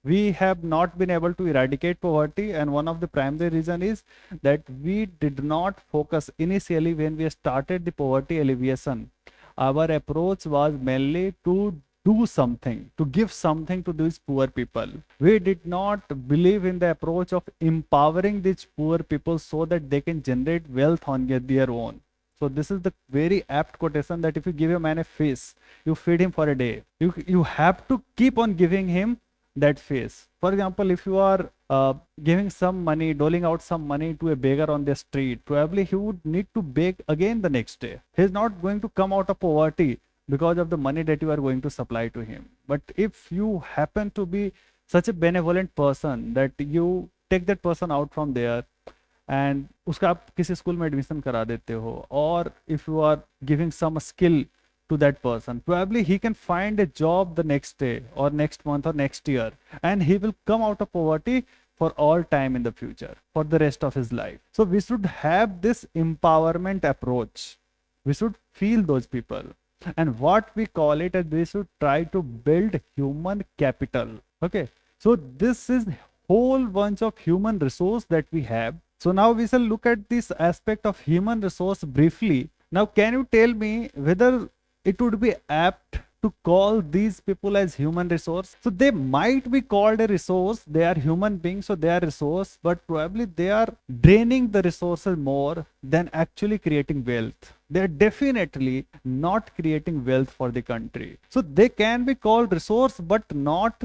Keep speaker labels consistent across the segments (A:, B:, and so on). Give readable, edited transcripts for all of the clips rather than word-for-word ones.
A: we have not been able to eradicate poverty, and one of the primary reason is that we did not focus initially when we started the poverty alleviation. Our approach was mainly to do something, to give something to these poor people. We did not believe in the approach of empowering these poor people so that they can generate wealth on their own. So this is the very apt quotation that if you give a man a fish, you feed him for a day. You have to keep on giving him that fish. For example, if you are giving some money, doling out some money to a beggar on the street, probably he would need to beg again the next day. He is not going to come out of poverty because of the money that you are going to supply to him. But if you happen to be such a benevolent person that you take that person out from there and उसका आप किसी school में admission करा देते हो, और if you are giving some skill to that person, probably he can find a job the next day or next month or next year, and he will come out of poverty for all time in the future, for the rest of his life. So we should have this empowerment approach. We should feel those people, and what we call it as we should try to build human capital. Okay, so this is whole bunch of human resource that we have. So now we shall look at this aspect of human resource briefly. Now, can you tell me whether it would be apt to call these people as human resource? So they might be called a resource. They are human beings, so they are resource, but probably they are draining the resources more than actually creating wealth. They are definitely not creating wealth for the country. So they can be called resource, but not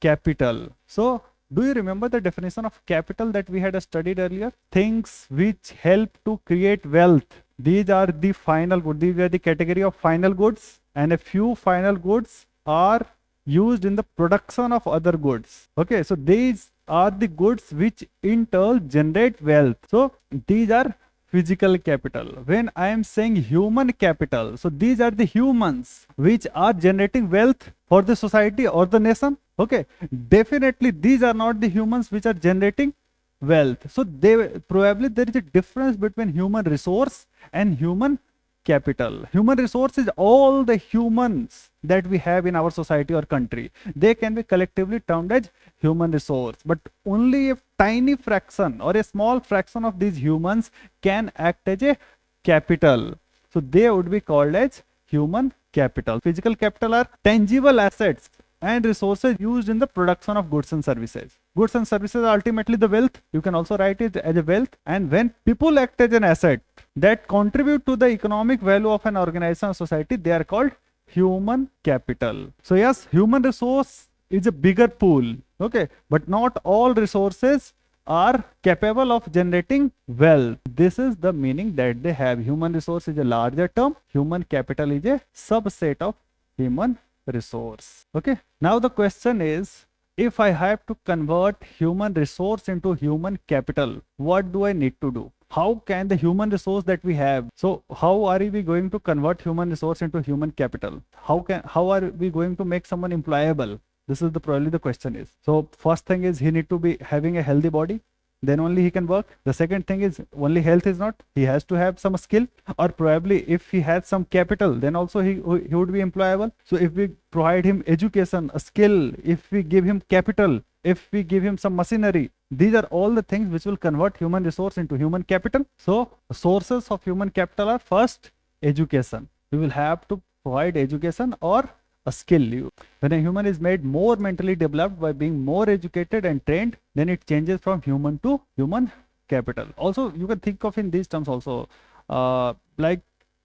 A: capital. So do you remember the definition of capital that we had studied earlier? Things which help to create wealth. These are the final goods. These are the category of final goods, and a few final goods are used in the production of other goods. Okay, so these are the goods which in turn generate wealth. So these are physical capital. When I am saying human capital, so these are the humans which are generating wealth for the society or the nation. Okay, definitely these are not the humans which are generating wealth. So they probably there is a difference between human resource and human capital. Human resource is all the humans that we have in our society or country. They can be collectively termed as human resource, but only a tiny fraction or a small fraction of these humans can act as a capital. So they would be called as human capital. Physical capital are tangible assets and resources used in the production of goods and services. Goods and services are ultimately the wealth. You can also write it as a wealth. And when people act as an asset that contribute to the economic value of an organization or society, they are called human capital. So yes, human resource is a bigger pool. Okay, but not all resources are capable of generating wealth. This is the meaning that they have. Human resource is a larger term. Human capital is a subset of human resource. Okay, now the question is, if I have to convert human resource into human capital, what do I need to do? How can the human resource that we have, so how are we going to convert human resource into human capital? How are we going to make someone employable? This is probably the question is. So first thing is he need to be having a healthy body, then only he can work. The second thing is only health is not, he has to have some skill, or probably if he has some capital, then also he would be employable. So if we provide him education, a skill, if we give him capital, if we give him some machinery, these are all the things which will convert human resource into human capital. So sources of human capital are first education. We will have to provide education or a skill. When a human is made more mentally developed by being more educated and trained, then it changes from human to human capital. Also, you can think of in these terms also, like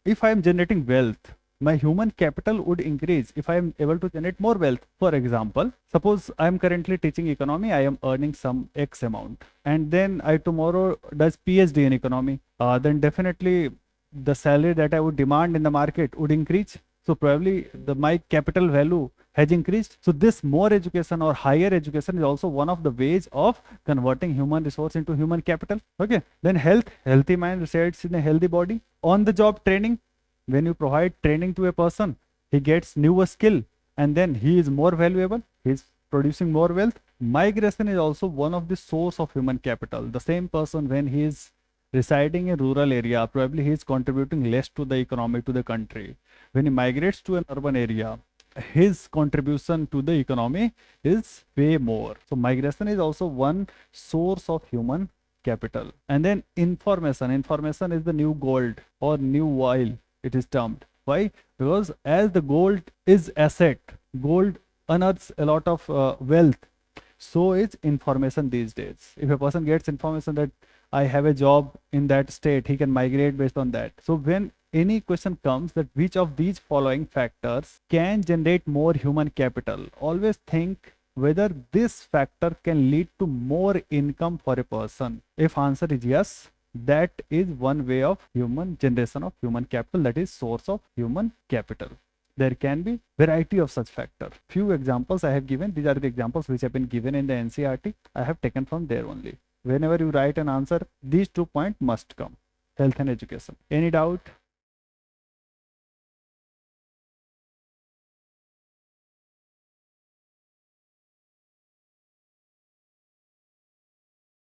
A: if I am generating wealth, my human capital would increase if I am able to generate more wealth. For example, suppose I am currently teaching economy, I am earning some X amount, and then I tomorrow does PhD in economy, then definitely the salary that I would demand in the market would increase. So probably my capital value has increased. So this more education or higher education is also one of the ways of converting human resource into human capital. Okay. Then health, healthy mind resides in a healthy body. On the job training, when you provide training to a person, he gets newer skill and then he is more valuable. He is producing more wealth. Migration is also one of the source of human capital. The same person, when he is residing in rural area, probably he is contributing less to the economy, to the country. When he migrates to an urban area, his contribution to the economy is way more. So migration is also one source of human capital. And then information. Information is the new gold or new oil, it is termed. Why? Because as the gold is asset, gold unearths a lot of wealth. So is information these days. If a person gets information that I have a job in that state, he can migrate based on that. So when any question comes that which of these following factors can generate more human capital, always think whether this factor can lead to more income for a person. If answer is yes, that is one way of human generation of human capital, that is source of human capital. There can be variety of such factor. Few examples I have given. These are the examples which have been given in the NCERT. I have taken from there only. Whenever you write an answer, these 2 points must come. Health and education. Any doubt?